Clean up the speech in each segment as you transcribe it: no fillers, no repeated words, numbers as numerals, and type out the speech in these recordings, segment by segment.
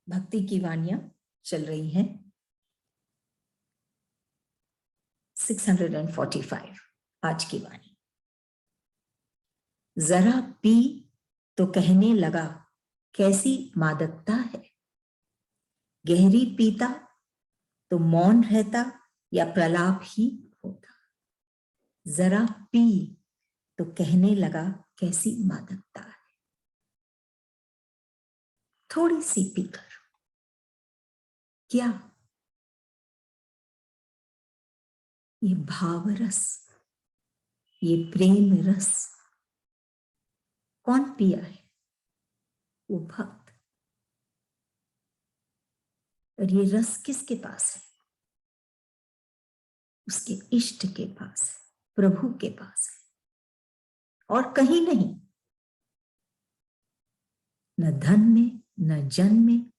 भक्ति की वाणियां चल रही हैं। 645 आज की वाणी। जरा पी तो कहने लगा कैसी मादकता है, गहरी पीता तो मौन रहता या प्रलाप ही होता। जरा पी तो कहने लगा कैसी मादकता है। थोड़ी सी पीकर क्या ये भाव रस, ये प्रेम रस कौन पिया है? वो भक्त। और ये रस किसके पास है? उसके इष्ट के पास है, प्रभु के पास है, और कहीं नहीं। न धन में, न जन में,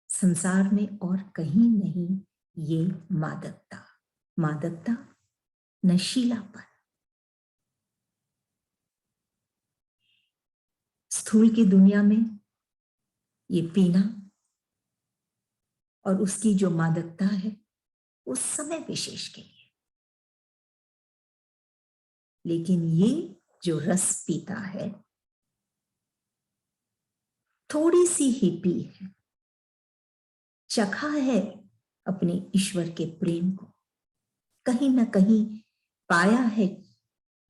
संसार में और कहीं नहीं ये मादकता। मादकता नशीलापन। स्थूल की दुनिया में ये पीना और उसकी जो मादकता है उस समय विशेष के लिए, लेकिन ये जो रस पीता है थोड़ी सी ही पी है, चखा है अपने ईश्वर के प्रेम को, कहीं ना कहीं पाया है,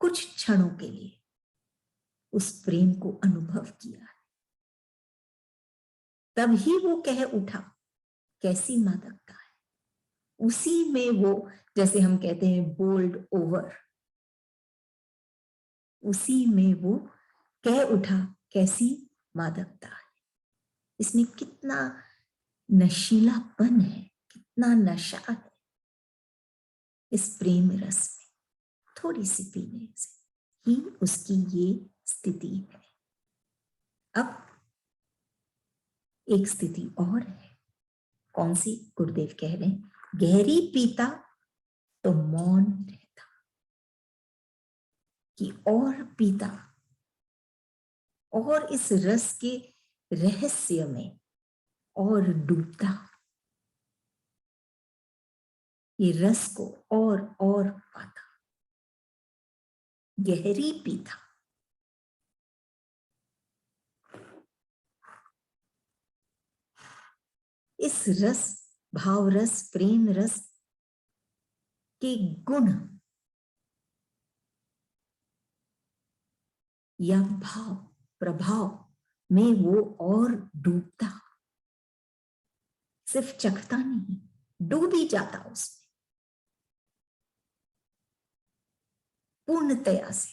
कुछ क्षणों के लिए उस प्रेम को अनुभव किया है, तब ही वो कह उठा कैसी मादकता है। उसी में वो, जैसे हम कहते हैं बोल्ड ओवर, उसी में वो कह उठा कैसी मादकता है। इसमें कितना नशीलापन है, कितना नशा है इस प्रेम रस में। थोड़ी सी पीने से ही उसकी ये स्थिति है। अब एक स्थिति और है। कौन सी? गुरुदेव कह रहे हैं गहरी पीता तो मौन रहता, कि और पीता और इस रस के रहस्य में और डूबता, ये रस को और पाता, गहरी पीता। इस रस, भाव रस, प्रेम रस के गुण या भाव प्रभाव में वो और डूबता, सिर्फ चखता नहीं, डूब ही जाता उसमें पूर्णतया से,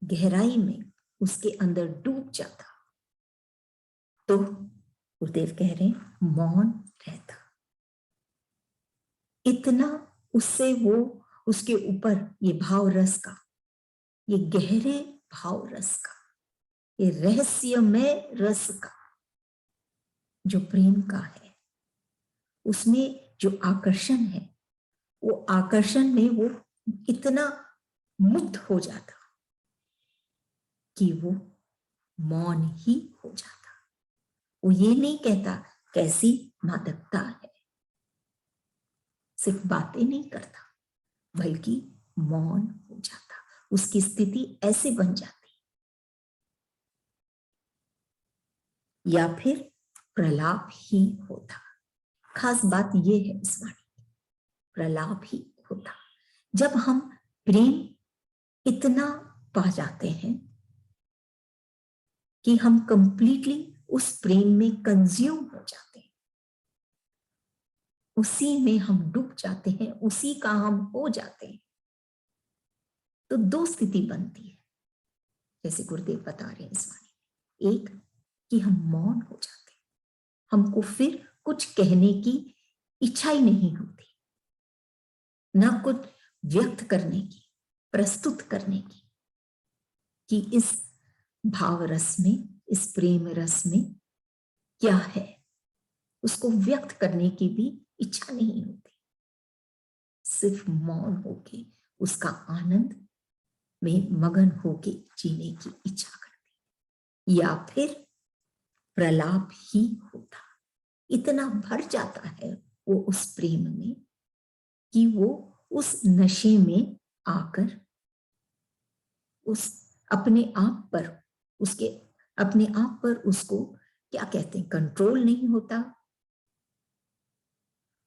गहराई में उसके अंदर डूब जाता। तो गुरुदेव कह रहे हैं मौन रहता। इतना उससे वो, उसके ऊपर ये भाव रस का, ये गहरे भाव रस का, ये रहस्यमय रस का जो प्रेम का है, उसमें जो आकर्षण है, वो आकर्षण में वो इतना मुग्ध हो जाता कि वो मौन ही हो जाता। वो ये नहीं कहता कैसी मादकता है, सिर्फ बातें नहीं करता, बल्कि मौन हो जाता। उसकी स्थिति ऐसे बन जाती। या फिर प्रलाप ही होता। खास बात यह है इस वाणी की, प्रलाप ही होता। जब हम प्रेम इतना पा जाते हैं कि हम कंप्लीटली उस प्रेम में कंज्यूम हो जाते हैं, उसी में हम डूब जाते हैं, उसी का हम हो जाते हैं, तो दो स्थिति बनती है, जैसे गुरुदेव बता रहे हैं इस वाणी में। एक कि हम मौन हो जाते हैं, हमको फिर कुछ कहने की इच्छा ही नहीं होती, ना कुछ व्यक्त करने की, प्रस्तुत करने की, कि इस भाव रस में, इस प्रेम रस में क्या है, उसको व्यक्त करने की भी इच्छा नहीं होती। सिर्फ मौन होके उसका आनंद में मगन होके जीने की इच्छा करती। या फिर प्रलाप ही होता। इतना भर जाता है वो उस प्रेम में कि वो उस नशे में आकर उस अपने आप पर, उसके अपने आप पर उसको क्या कहते हैं, कंट्रोल नहीं होता।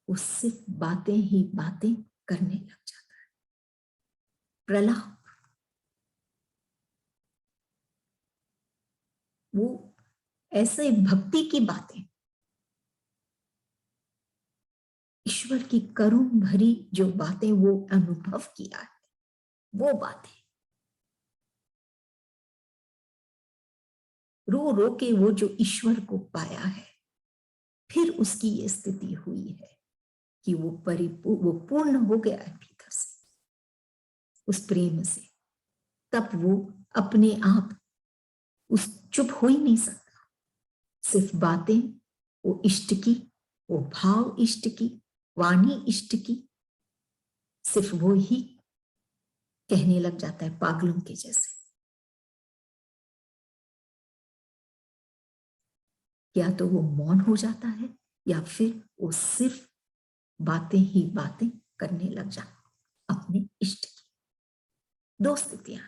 वो सिर्फ बातें ही बातें करने लग जाता है। प्रलाप, वो ऐसे भक्ति की बातें, ईश्वर की करुण भरी जो बातें वो अनुभव किया है, वो बातें रो रो के वो जो ईश्वर को पाया है, फिर उसकी ये स्थिति हुई है कि वो वो पूर्ण हो गया है भीतर से उस प्रेम से। तब वो अपने आप उस चुप हो ही नहीं सकता। सिर्फ बातें वो इष्ट की, वो भाव इष्ट की, वाणी इष्ट की, सिर्फ वो ही कहने लग जाता है पागलों के जैसे। या तो वो मौन हो जाता है या फिर वो सिर्फ बातें ही बातें करने लग जाता अपने इष्ट की। दो स्थितियां।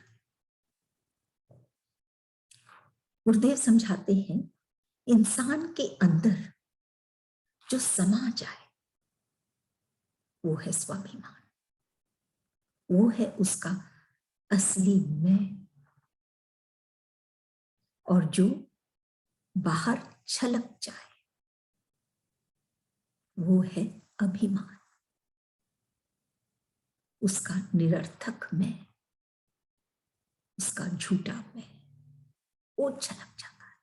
गुरुदेव समझाते हैं इंसान के अंदर जो समा जाए वो है स्वाभिमान, वो है उसका असली मैं। और जो बाहर छलक जाए वो है अभिमान, उसका निरर्थक मैं, उसका झूठा मैं, वो छलक जाता है।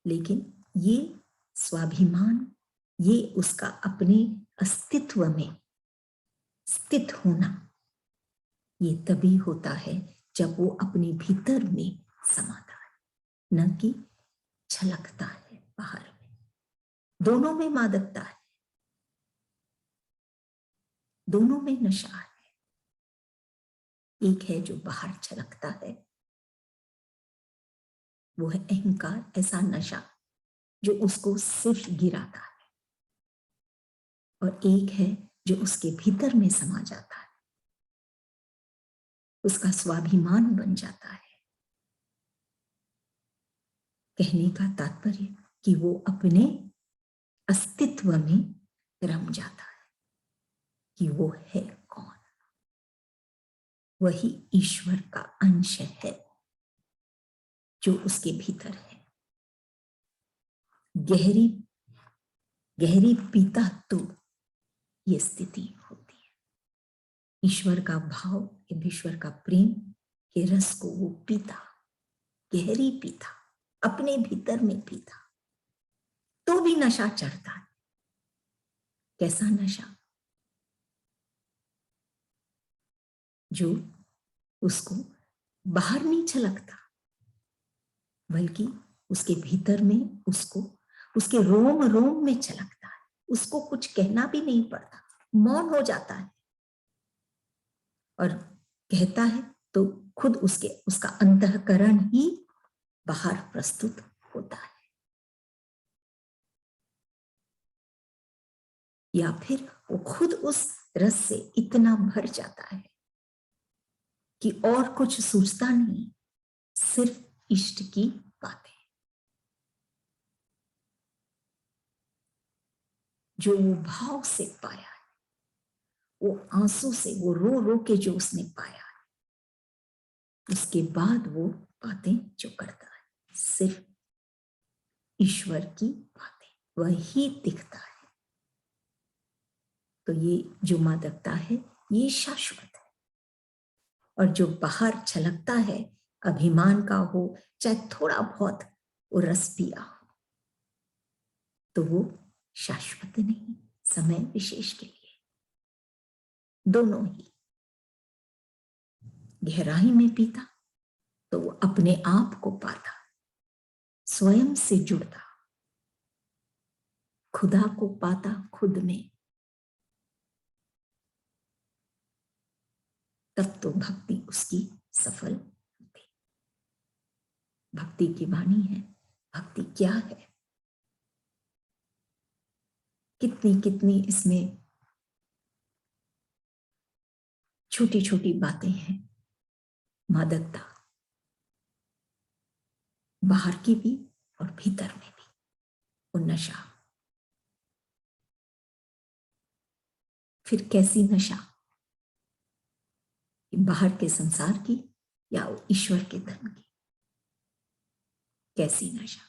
लेकिन ये स्वाभिमान, ये उसका अपने अस्तित्व में स्थित होना, ये तभी होता है जब वो अपने भीतर में समाता है, न कि छलकता है बाहर में। दोनों में मादकता है, दोनों में नशा है। एक है जो बाहर छलकता है, वो है अहंकार, ऐसा नशा जो उसको सिर्फ गिराता है। और एक है जो उसके भीतर में समा जाता है, उसका स्वाभिमान बन जाता है। कहने का तात्पर्य कि वो अपने अस्तित्व में रम जाता है कि वो है कौन। वही ईश्वर का अंश है जो उसके भीतर है। गहरी गहरी पीता तो ये स्थिति होती है। ईश्वर का भाव, ईश्वर का प्रेम के रस को वो पीता, गहरी पीता, अपने भीतर में पीता, तो भी नशा चढ़ता है। कैसा नशा? जो उसको बाहर नहीं छलकता, बल्कि उसके भीतर में उसको उसके रोम रोम में छलकता है। उसको कुछ कहना भी नहीं पड़ता, मौन हो जाता है और कहता है तो खुद उसका अंतःकरण ही बाहर प्रस्तुत होता है। या फिर वो खुद उस रस से इतना भर जाता है कि और कुछ सोचता नहीं, सिर्फ इष्ट की बातें। जो वो भाव से पाया है, वो आंसू से, वो रो रो के जो उसने पाया है, उसके बाद वो बातें जो करता है सिर्फ ईश्वर की बातें, वही दिखता है। तो ये जो मादकता है ये शाश्वत है। और जो बाहर छलकता है, अभिमान का हो चाहे थोड़ा बहुत वो रस पिया हो, तो वो शाश्वत नहीं, समय विशेष के लिए। दोनों ही गहराई में पीता तो वो अपने आप को पाता, स्वयं से जुड़ता, खुदा को पाता खुद में। तब तो भक्ति उसकी सफल होती। भक्ति की वाणी है, भक्ति क्या है, कितनी कितनी इसमें छोटी छोटी बातें हैं। मादकता बाहर की भी और भीतर में भी, वो नशा। फिर कैसी नशा, बाहर के संसार की या ईश्वर के धन की? कैसी नशा,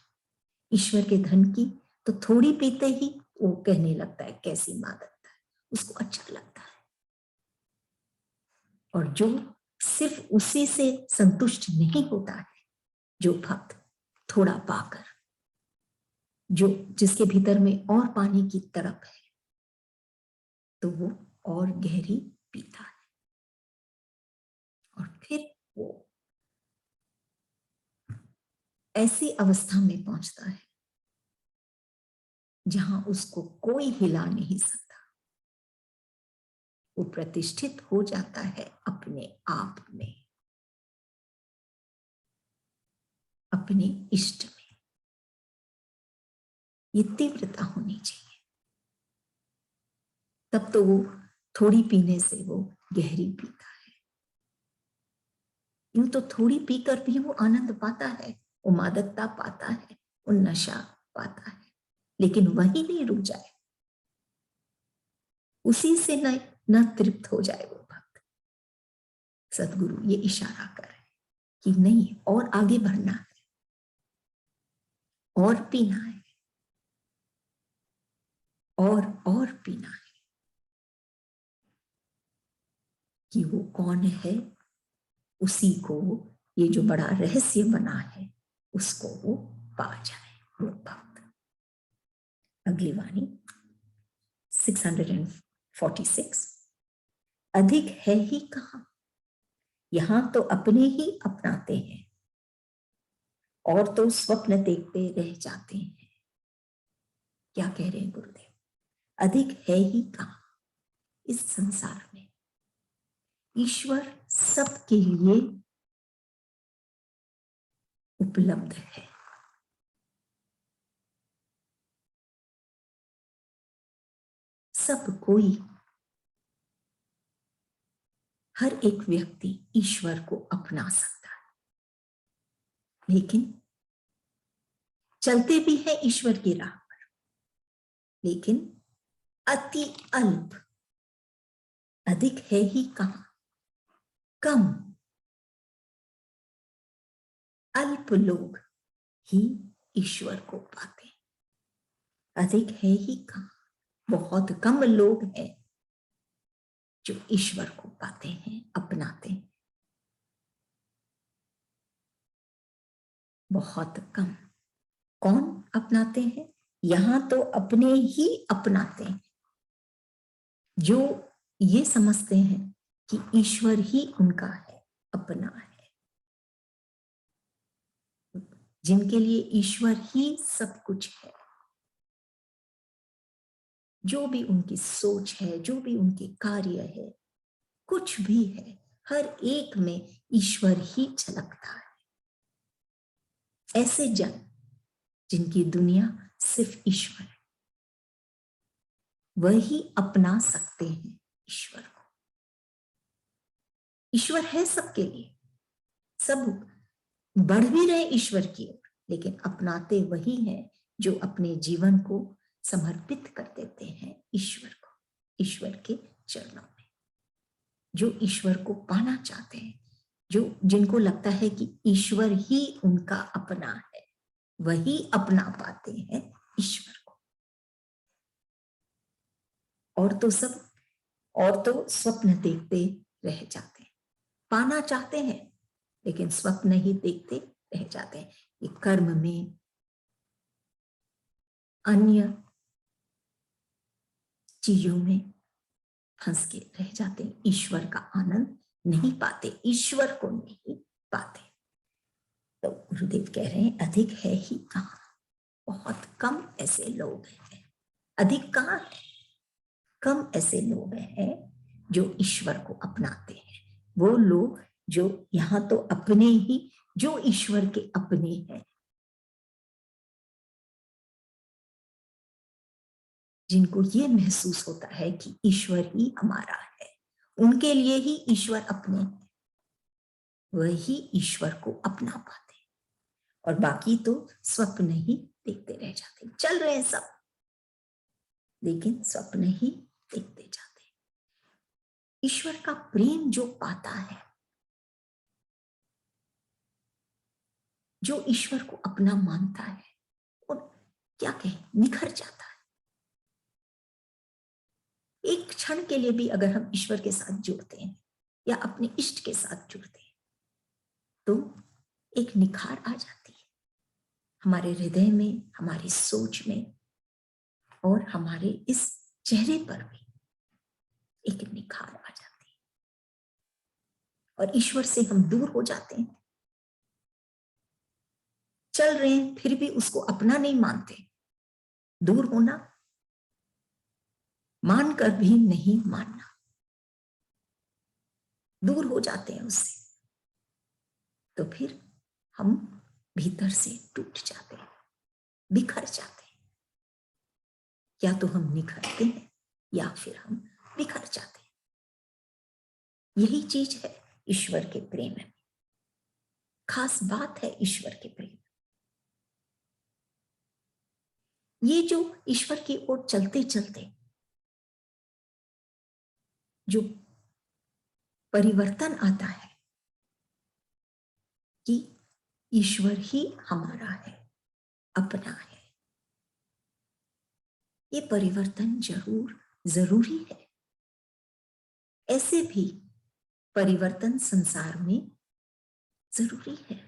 ईश्वर के धन की तो थोड़ी पीते ही वो कहने लगता है कैसी मादकता है, उसको अच्छा लगता है। और जो सिर्फ उसी से संतुष्ट नहीं होता है, जो भक्त थोड़ा पाकर, जो जिसके भीतर में और पानी की तड़प है, तो वो और गहरी पीता है। और फिर वो ऐसी अवस्था में पहुंचता है जहां उसको कोई हिला नहीं सकता। वो प्रतिष्ठित हो जाता है अपने आप में, अपने इष्ट में। ये तीव्रता होनी चाहिए, तब तो वो थोड़ी पीने से वो गहरी पीता है। यूं तो थोड़ी पीकर भी वो आनंद पाता है, वो मादकता पाता है, वो नशा पाता है, लेकिन वही नहीं रुक जाए, उसी से न तृप्त हो जाए वो भक्त। सदगुरु ये इशारा कर रहे हैं कि नहीं, और आगे बढ़ना है, और पीना है, और पीना है। कि वो कौन है, उसी को, ये जो बड़ा रहस्य बना है, उसको वो पा जाए वो भक्त। अगली वाणी 646। अधिक है ही कहां, यहां तो अपने ही अपनाते हैं, और तो स्वप्न देखते रह जाते हैं। क्या कह रहे हैं गुरुदेव? अधिक है ही कहां, इस संसार में ईश्वर सबके लिए उपलब्ध है। सब कोई, हर एक व्यक्ति ईश्वर को अपना सकता है, लेकिन चलते भी है ईश्वर की राह पर, लेकिन अति अल्प। अधिक है ही कहां, कम, अल्प लोग ही ईश्वर को पाते। अधिक है ही कहां, बहुत कम लोग हैं जो ईश्वर को पाते हैं, अपनाते हैं। बहुत कम। कौन अपनाते हैं? यहां तो अपने ही अपनाते हैं, जो ये समझते हैं कि ईश्वर ही उनका है, अपना है, जिनके लिए ईश्वर ही सब कुछ है। जो भी उनकी सोच है, जो भी उनके कार्य है, कुछ भी है, हर एक में ईश्वर ही झलकता है। ऐसे जन जिनकी दुनिया सिर्फ ईश्वर है, वही अपना सकते हैं ईश्वर को। ईश्वर है सबके लिए, सब बढ़ भी रहे ईश्वर की ओर, लेकिन अपनाते वही हैं जो अपने जीवन को समर्पित कर देते हैं ईश्वर को, ईश्वर के चरणों में। जो ईश्वर को पाना चाहते हैं, जो जिनको लगता है कि ईश्वर ही उनका अपना है, वही अपना पाते हैं ईश्वर को। और तो सब, और तो स्वप्न देखते रह जाते हैं, पाना चाहते हैं लेकिन स्वप्न ही देखते रह जाते हैं। ये कर्म में, अन्य चीजों में फंस के रह जाते हैं, ईश्वर का आनंद नहीं पाते, ईश्वर को नहीं पाते। तो गुरुदेव कह रहे हैं अधिक है ही कहां, बहुत कम ऐसे लोग हैं। अधिक कहां है, कम ऐसे लोग हैं जो ईश्वर को अपनाते हैं। वो लोग जो यहाँ तो अपने ही, जो ईश्वर के अपने हैं, जिनको ये महसूस होता है कि ईश्वर ही हमारा है, उनके लिए ही ईश्वर अपने हैं, वही ईश्वर को अपना पाते, और बाकी तो स्वप्न ही देखते रह जाते, चल रहे हैं सब लेकिन स्वप्न ही देखते जाते। ईश्वर का प्रेम जो पाता है, जो ईश्वर को अपना मानता है, और क्या कहें, निखर जाता है। एक क्षण के लिए भी अगर हम ईश्वर के साथ जुड़ते हैं या अपने इष्ट के साथ जुड़ते हैं तो एक निखार आ जाती है हमारे हृदय में, हमारी सोच में, और हमारे इस चेहरे पर भी एक निखार आ जाती है। और ईश्वर से हम दूर हो जाते हैं, चल रहे हैं फिर भी उसको अपना नहीं मानते। दूर होना, मानकर भी नहीं मानना, दूर हो जाते हैं उससे, तो फिर हम भीतर से टूट जाते हैं, बिखर जाते हैं। या तो हम निखरते हैं या फिर हम बिखर जाते हैं। यही चीज है ईश्वर के प्रेम में, खास बात है ईश्वर के प्रेम। ये जो ईश्वर की ओर चलते चलते जो परिवर्तन आता है कि ईश्वर ही हमारा है, अपना है, ये परिवर्तन जरूरी है। ऐसे भी परिवर्तन संसार में जरूरी है,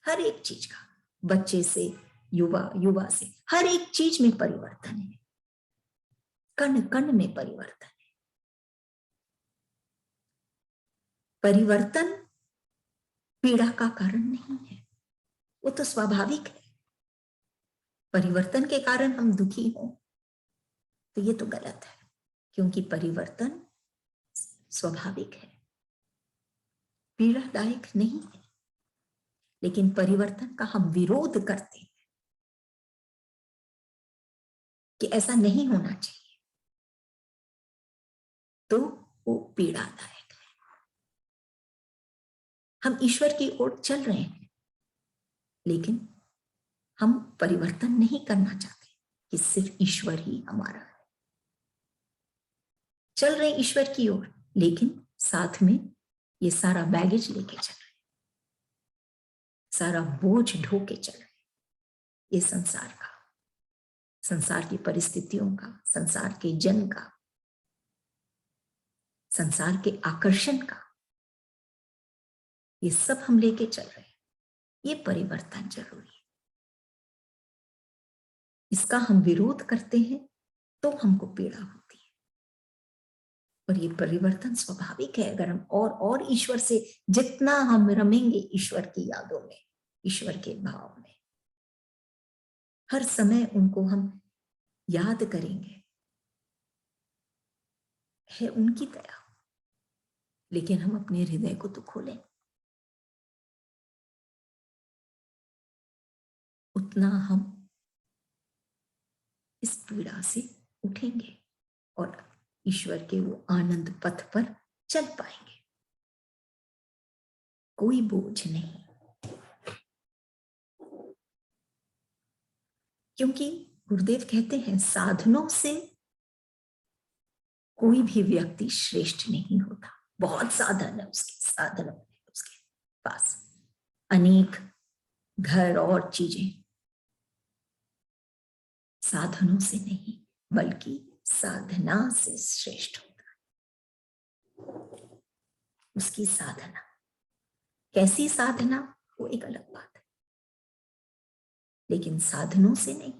हर एक चीज का, बच्चे से युवा, युवा से हर एक चीज में परिवर्तन है, कण कण में परिवर्तन है। परिवर्तन पीड़ा का कारण नहीं है, वो तो स्वाभाविक है। परिवर्तन के कारण हम दुखी हो तो ये तो गलत है, क्योंकि परिवर्तन स्वाभाविक है, पीड़ादायक नहीं है। लेकिन परिवर्तन का हम विरोध करते हैं कि ऐसा नहीं होना चाहिए, तो वो पीड़ादायक है। हम ईश्वर की ओर चल रहे हैं लेकिन हम परिवर्तन नहीं करना चाहते कि सिर्फ ईश्वर ही हमारा है। चल रहे ईश्वर की ओर लेकिन साथ में ये सारा बैगेज लेके चल रहे, सारा बोझ ढो के चल रहे, ये संसार का, संसार की परिस्थितियों का, संसार के जन का, संसार के आकर्षण का, ये सब हम लेके चल रहे हैं। ये परिवर्तन जरूरी है, इसका हम विरोध करते हैं तो हमको पीड़ा होती है। और ये परिवर्तन स्वाभाविक है। अगर हम और ईश्वर से जितना हम रमेंगे, ईश्वर की यादों में, ईश्वर के भाव में, हर समय उनको हम याद करेंगे, है उनकी दया, लेकिन हम अपने हृदय को तो खोलें, उतना हम इस पीड़ा से उठेंगे और ईश्वर के वो आनंद पथ पर चल पाएंगे। कोई बोझ नहीं, क्योंकि गुरुदेव कहते हैं साधनों से कोई भी व्यक्ति श्रेष्ठ नहीं होता। बहुत साधन है उसके, साधनों है उसके पास, अनेक घर और चीजें, साधनों से नहीं बल्कि साधना से श्रेष्ठ होता है। उसकी साधना, कैसी साधना, वो एक अलग बात है, लेकिन साधनों से नहीं।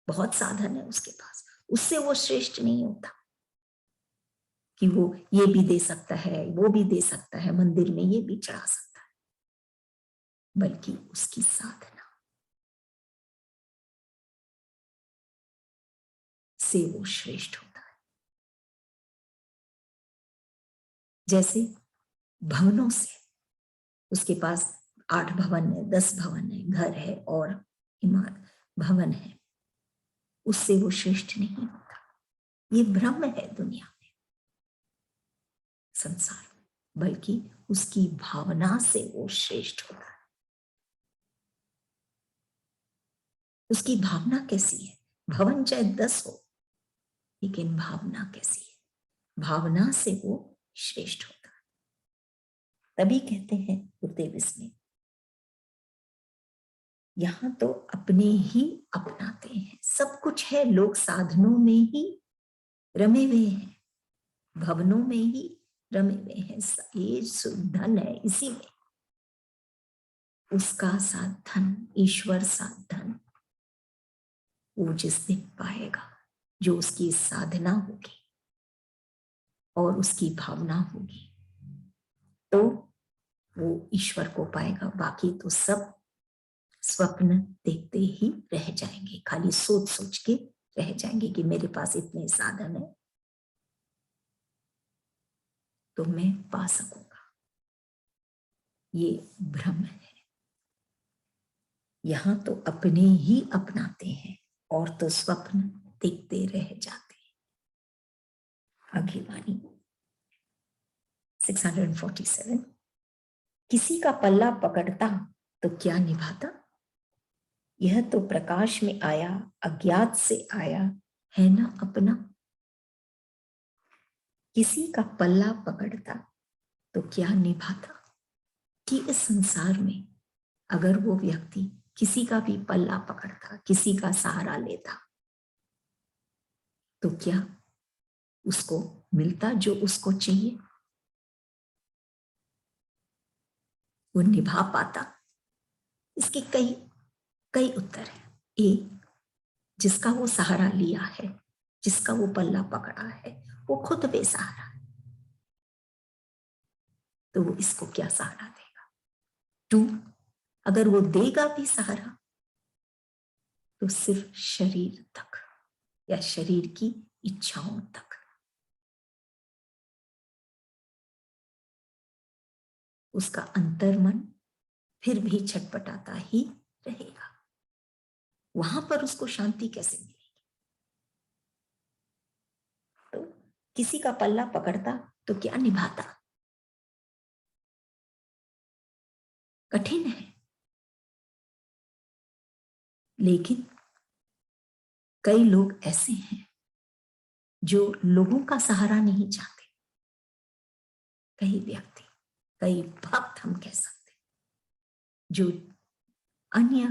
बहुत साधन है उसके पास, उससे वो श्रेष्ठ नहीं होता कि वो ये भी दे सकता है, वो भी दे सकता है, मंदिर में ये भी चढ़ा सकता है, बल्कि उसकी साधना से वो श्रेष्ठ होता है। जैसे भवनों से, उसके पास 8 भवन है, 10 भवन है, घर है और इमारत, भवन है, उससे वो श्रेष्ठ नहीं होता। ये भ्रम है दुनिया में, संसार में, बल्कि उसकी भावना से वो श्रेष्ठ होता है। उसकी भावना कैसी है? भवन चाहे 10 हो, लेकिन भावना कैसी है? भावना से वो श्रेष्ठ होता है। तभी कहते हैं गुरुदेव इसमें, यहां तो अपने ही अपनाते हैं। सब कुछ है, लोग साधनों में ही रमे हुए हैं, भवनों में ही रमे हुए हैं। ये धन है, इसी में उसका साथ धन, ईश्वर साथ धन वो जिस दिन पाएगा, जो उसकी साधना होगी और उसकी भावना होगी, तो वो ईश्वर को पाएगा। बाकी तो सब स्वप्न देखते ही रह जाएंगे, खाली सोच सोच के रह जाएंगे कि मेरे पास इतने साधन है तो मैं पा सकूंगा। ये भ्रम है। यहां तो अपने ही अपनाते हैं और तो स्वप्न देखते रह जाते हैं। आगे वाणी 647, किसी का पल्ला पकड़ता तो क्या निभाता, यह तो प्रकाश में आया अज्ञात से आया है ना अपना। किसी का पल्ला पकड़ता तो क्या निभाता, कि इस संसार में अगर वो व्यक्ति किसी का भी पल्ला पकड़ता, किसी का सहारा लेता, तो क्या उसको मिलता जो उसको चाहिए, वो निभा पाता। इसके कई कई उत्तर है। एक, जिसका वो सहारा लिया है, जिसका वो पल्ला पकड़ा है, वो खुद बेसहारा है, तो वो इसको क्या सहारा देगा। 2, अगर वो देगा भी सहारा तो सिर्फ शरीर तक या शरीर की इच्छाओं तक। उसका अंतर्मन फिर भी छटपटाता ही रहेगा। वहां पर उसको शांति कैसे मिलेगी। तो किसी का पल्ला पकड़ता तो क्या निभाता, कठिन है। लेकिन कई लोग ऐसे हैं जो लोगों का सहारा नहीं चाहते। कई व्यक्ति, कई भक्त हम कह सकते, जो अन्य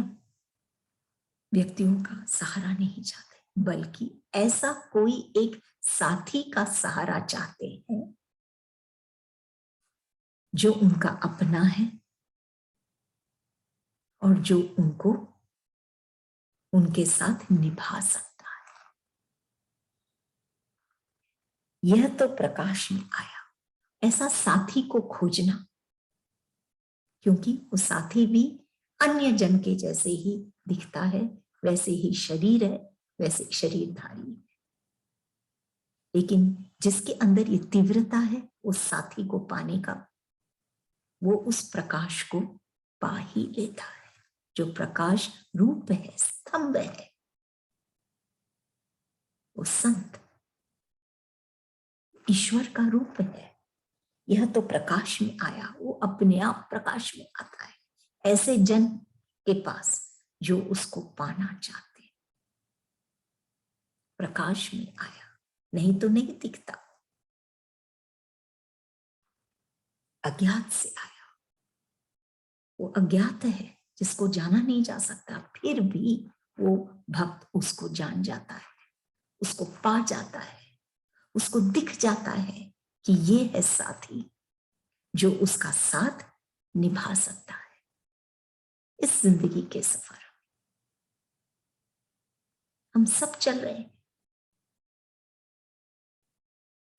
व्यक्तियों का सहारा नहीं चाहते, बल्कि ऐसा कोई एक साथी का सहारा चाहते हैं जो उनका अपना है और जो उनको उनके साथ निभा सकता है। यह तो प्रकाश में आया। ऐसा साथी को खोजना, क्योंकि वो साथी भी अन्य जन के जैसे ही दिखता है, वैसे ही शरीर है, वैसे शरीरधारी है, लेकिन जिसके अंदर ये तीव्रता है उस साथी को पाने का, वो उस प्रकाश को पा ही लेता है। जो प्रकाश रूप है, स्तंभ है, वो संत ईश्वर का रूप है। यह तो प्रकाश में आया, वो अपने आप प्रकाश में आता है ऐसे जन के पास जो उसको पाना चाहते। प्रकाश में आया, नहीं तो नहीं दिखता। अज्ञात से आया, वो अज्ञात है जिसको जाना नहीं जा सकता, फिर भी वो भक्त उसको जान जाता है, उसको पा जाता है, उसको दिख जाता है कि ये है साथी जो उसका साथ निभा सकता है इस जिंदगी के सफर। हम सब चल रहे हैं,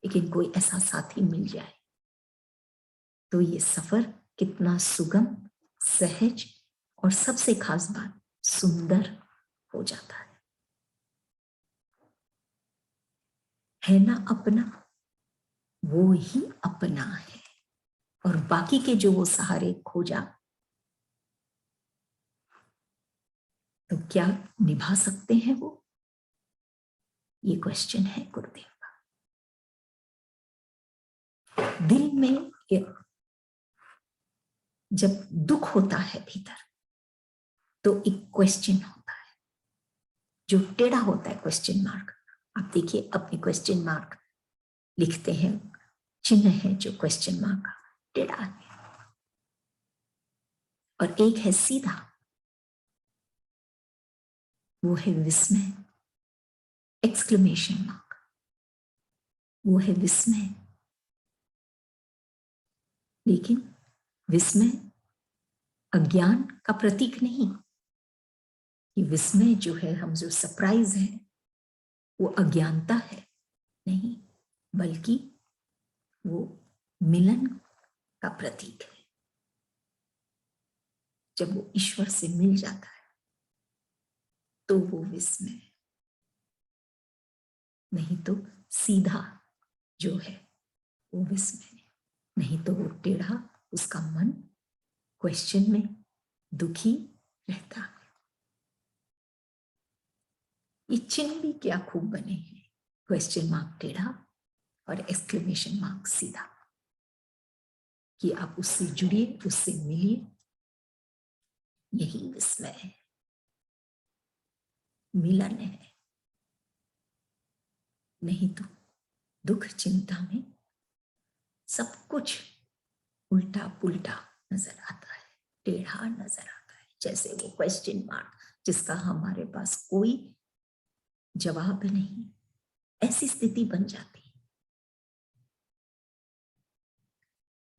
लेकिन कोई ऐसा साथी मिल जाए तो ये सफर कितना सुगम, सहज और सबसे खास बात सुंदर हो जाता है ना अपना। वो ही अपना है और बाकी के जो वो सहारे खोजा तो क्या निभा सकते हैं वो। ये क्वेश्चन है गुरुदेव का। दिल में जब दुख होता है भीतर, तो एक क्वेश्चन होता है जो टेढ़ा होता है, क्वेश्चन मार्क। आप देखिए अपने क्वेश्चन मार्क लिखते हैं, चिन्ह है जो क्वेश्चन मार्क का टेढ़ा है, और एक है सीधा, वो है विस्मय, एक्सक्लेमेशन मार्क, वो है विस्मय। लेकिन विस्मय अज्ञान का प्रतीक नहीं, कि विस्मय जो है, हम जो सरप्राइज है, वो अज्ञानता है नहीं, बल्कि वो मिलन का प्रतीक है। जब वो ईश्वर से मिल जाता है तो वो विस्मय है, नहीं तो सीधा जो है वो विस्मय है। नहीं तो वो टेढ़ा, उसका मन क्वेश्चन में दुखी रहता है। ये चिन्ह भी क्या खूब बने हैं, क्वेश्चन मार्क टेढ़ा और एक्सक्लेमेशन मार्क सीधा, कि आप उससे जुड़िए, उससे मिलिए, यही विस्मय है, मिलन है। नहीं तो दुख चिंता में सब कुछ उल्टा पुल्टा नजर आता है, टेढ़ा नजर आता है, जैसे वो क्वेश्चन मार्क जिसका हमारे पास कोई जवाब नहीं। ऐसी स्थिति बन जाती है।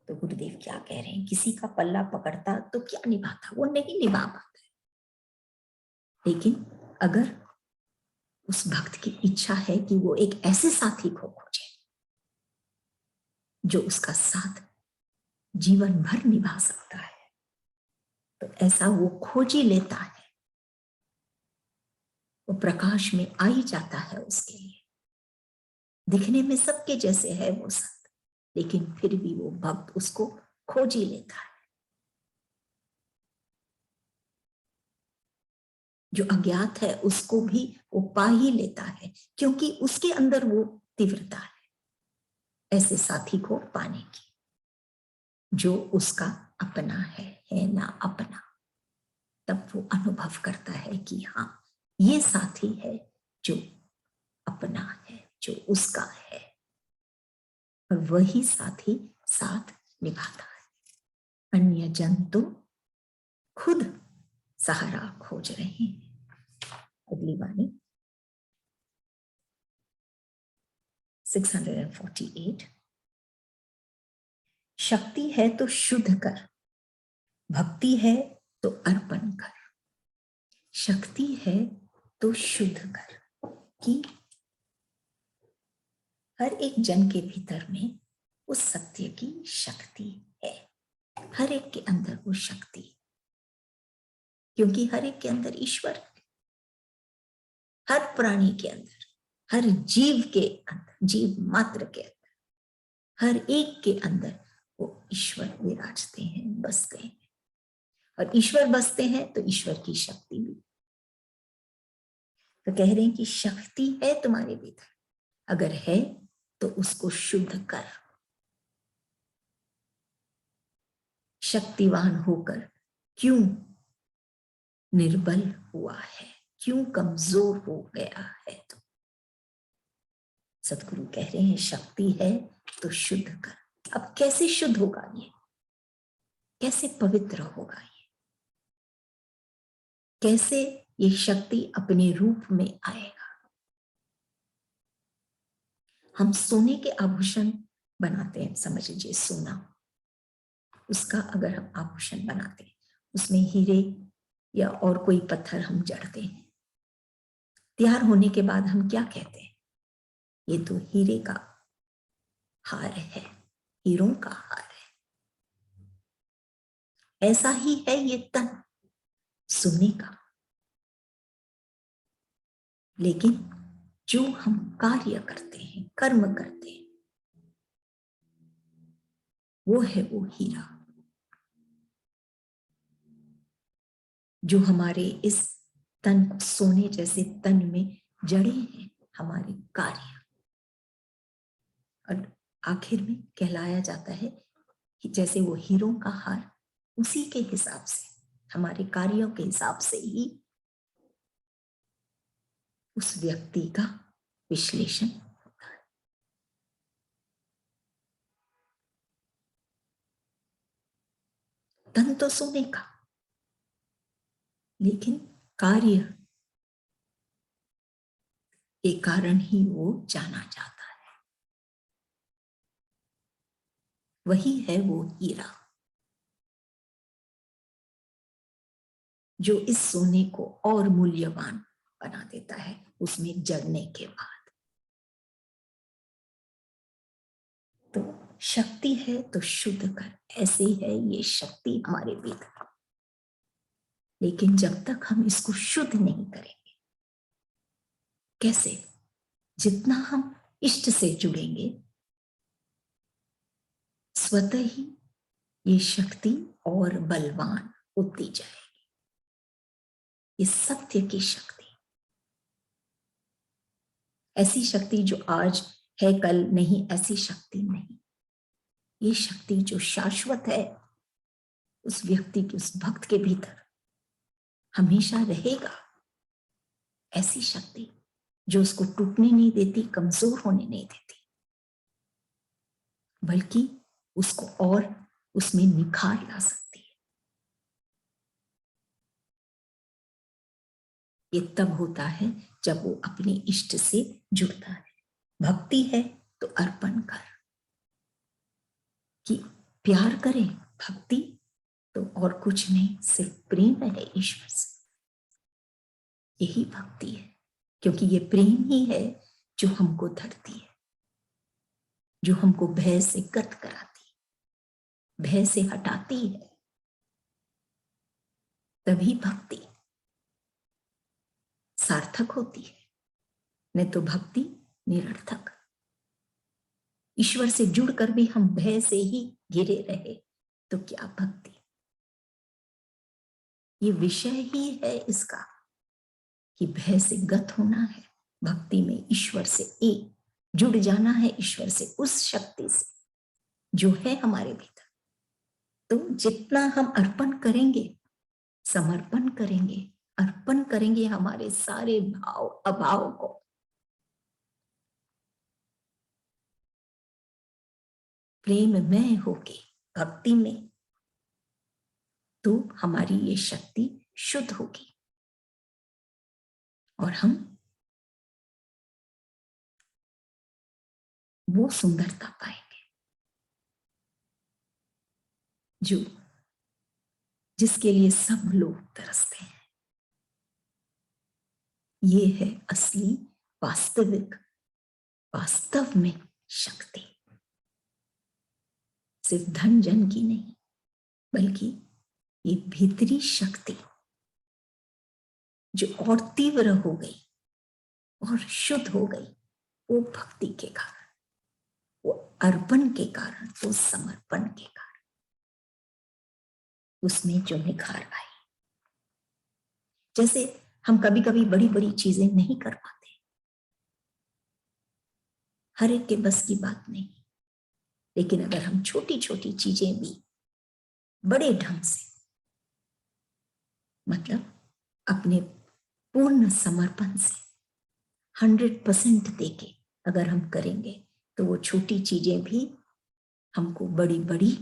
तो गुरुदेव क्या कह रहे हैं, किसी का पल्ला पकड़ता तो क्या निभाता, वो नहीं निभा पाता। लेकिन अगर उस भक्त की इच्छा है कि वो एक ऐसे साथी को खोजे जो उसका साथ जीवन भर निभा सकता है, तो ऐसा वो खोज ही लेता है। वो प्रकाश में आ ही जाता है उसके लिए। दिखने में सबके जैसे है वो संत, लेकिन फिर भी वो भक्त उसको खोज ही लेता है। जो अज्ञात है उसको भी वो पा ही लेता है, क्योंकि उसके अंदर वो तीव्रता है ऐसे साथी को पाने की, जो उसका अपना है ना अपना। तब वो अनुभव करता है कि हाँ, ये साथी है जो अपना है, जो उसका है, और वही साथी साथ निभाता है। अन्य जन तो खुद सहारा खोज रहे हैं। अगली वाणी 648। शक्ति है तो शुद्ध कर, भक्ति है तो अर्पण कर। शक्ति है तो शुद्ध कर, कि हर एक जन के भीतर में उस सत्य की शक्ति है। हर एक के अंदर वो शक्ति, क्योंकि हर एक के अंदर ईश्वर है। हर प्राणी के अंदर, हर जीव के अंदर, जीव मात्र के अंदर, हर एक के अंदर वो ईश्वर विराजते हैं, बसते हैं। और ईश्वर बसते हैं तो ईश्वर की शक्ति भी। तो कह रहे हैं कि शक्ति है तुम्हारे भीतर, अगर है तो उसको शुद्ध कर। शक्तिवान होकर क्यों निर्बल हुआ है, क्यों कमजोर हो गया है? तो सतगुरु कह रहे हैं शक्ति है तो शुद्ध कर। अब कैसे शुद्ध होगा ये, कैसे पवित्र होगा ये, कैसे ये शक्ति अपने रूप में आएगा? हम सोने के आभूषण बनाते हैं, समझ लीजिए सोना, उसका अगर हम आभूषण बनाते हैं, उसमें हीरे या और कोई पत्थर हम जड़ते हैं, तैयार होने के बाद हम क्या कहते हैं? ये तो हीरे का हार है, हीरों का हार है। ऐसा ही है ये तन सोने का। लेकिन जो हम कार्य करते हैं, कर्म करते हैं, वो है वो हीरा, जो हमारे इस तन, सोने जैसे तन में जड़े हैं। हमारे कार्य। और आखिर में कहलाया जाता है कि जैसे वो हीरों का हार, उसी के हिसाब से, हमारे कार्यों के हिसाब से ही उस व्यक्ति का विश्लेषण होता है। धन तो सोने का, लेकिन कार्य के कारण ही वो जाना जाता है। वही है वो हीरा जो इस सोने को और मूल्यवान बना देता है उसमें जड़ने के बाद। तो शक्ति है तो शुद्ध कर, ऐसे है ये शक्ति हमारे भीतर। लेकिन जब तक हम इसको शुद्ध नहीं करेंगे, कैसे? जितना हम इष्ट से जुड़ेंगे, स्वतः ही ये शक्ति और बलवान होती जाएगी। ये सत्य की शक्ति, ऐसी शक्ति जो आज है कल नहीं, ऐसी शक्ति नहीं। ये शक्ति जो शाश्वत है उस व्यक्ति के, उस भक्त के भीतर हमेशा रहेगा। ऐसी शक्ति जो उसको टूटने नहीं देती, कमजोर होने नहीं देती, बल्कि उसको और उसमें निखार ला सकती है। ये तब होता है जब वो अपने इष्ट से जुड़ता है। भक्ति है तो अर्पण कर, कि प्यार करें, भक्ति तो और कुछ नहीं, सिर्फ प्रेम है ईश्वर से। यही भक्ति है, क्योंकि ये प्रेम ही है जो हमको धरती है, जो हमको भय से गत कराती है, भय से हटाती है। तभी भक्ति सार्थक होती है, नहीं तो भक्ति निरर्थक। ईश्वर से जुड़कर भी हम भय से ही घिरे रहे तो क्या भक्ति? ये विषय ही है इसका कि भय से गत होना है, भक्ति में ईश्वर से एक जुड़ जाना है, ईश्वर से, उस शक्ति से जो है हमारे भीतर। तो जितना हम अर्पण करेंगे, समर्पण करेंगे, अर्पण करेंगे हमारे सारे भाव अभाव को, प्रेम में होके भक्ति में, तो हमारी ये शक्ति शुद्ध होगी और हम वो सुंदरता पाएंगे जो जिसके लिए सब लोग तरसते हैं। ये है असली वास्तविक वास्तव में शक्ति, सिर्फ धन जन की नहीं, बल्कि ये भीतरी शक्ति जो और तीव्र हो गई और शुद्ध हो गई, वो भक्ति के कारण, वो अर्पण के कारण, वो समर्पण के कारण, उसमें जो निखार आई। जैसे हम कभी कभी बड़ी बड़ी चीजें नहीं कर पाते, हर एक के बस की बात नहीं, लेकिन अगर हम छोटी छोटी चीजें भी बड़े ढंग से, मतलब अपने पूर्ण समर्पण से 100% देके अगर हम करेंगे, तो वो छोटी चीजें भी हमको बड़ी बड़ी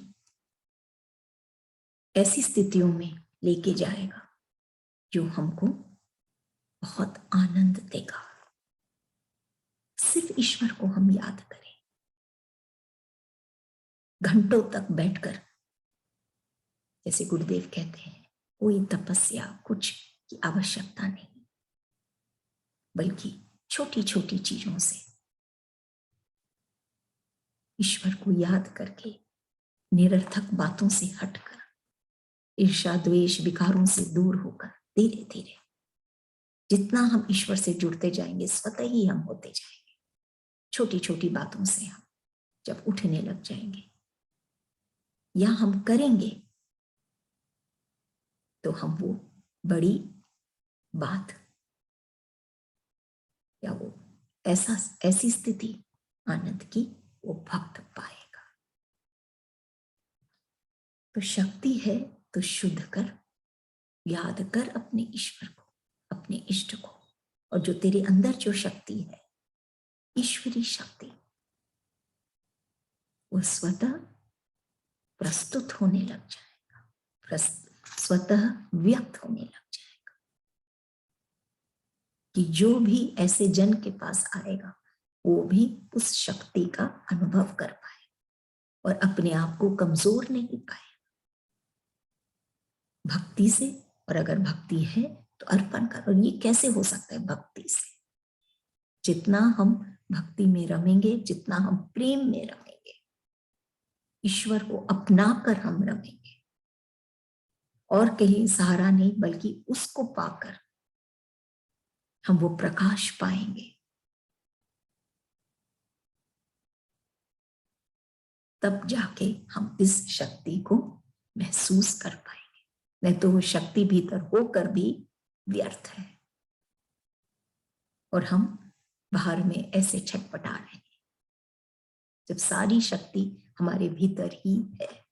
ऐसी स्थितियों में लेके जाएगा जो हमको बहुत आनंद देगा। सिर्फ ईश्वर को हम याद करें, घंटों तक बैठकर, जैसे गुरुदेव कहते हैं, कोई तपस्या कुछ की आवश्यकता नहीं, बल्कि छोटी छोटी चीजों से ईश्वर को याद करके, निरर्थक बातों से हटकर, ईर्ष्या द्वेष विकारों से दूर होकर, धीरे धीरे जितना हम ईश्वर से जुड़ते जाएंगे, स्वतः ही हम होते जाएंगे। छोटी छोटी बातों से हम जब उठने लग जाएंगे या हम करेंगे, तो हम वो बड़ी बात या वो ऐसी स्थिति आनंद की वो भक्त पाएगा। तो शक्ति है तो शुद्ध कर, याद कर अपने ईश्वर को, अपने इष्ट को, और जो तेरे अंदर जो शक्ति है, ईश्वरी शक्ति, वो स्वतः प्रस्तुत होने लग जाएगा, स्वतः व्यक्त होने लग जाएगा, कि जो भी ऐसे जन के पास आएगा वो भी उस शक्ति का अनुभव कर पाए और अपने आप को कमजोर नहीं पाए भक्ति से। और अगर भक्ति है तो अर्पण करो। ये कैसे हो सकता है? भक्ति से। जितना हम भक्ति में रमेंगे, जितना हम प्रेम में रमेंगे, ईश्वर को अपना कर हम रमेंगे, और कहीं सहारा नहीं बल्कि उसको पाकर हम वो प्रकाश पाएंगे, तब जाके हम इस शक्ति को महसूस कर पाएंगे। नहीं तो वो शक्ति भीतर होकर भी व्यर्थ है और हम बाहर में ऐसे छटपटा रहे हैं, जब सारी शक्ति हमारे भीतर ही है।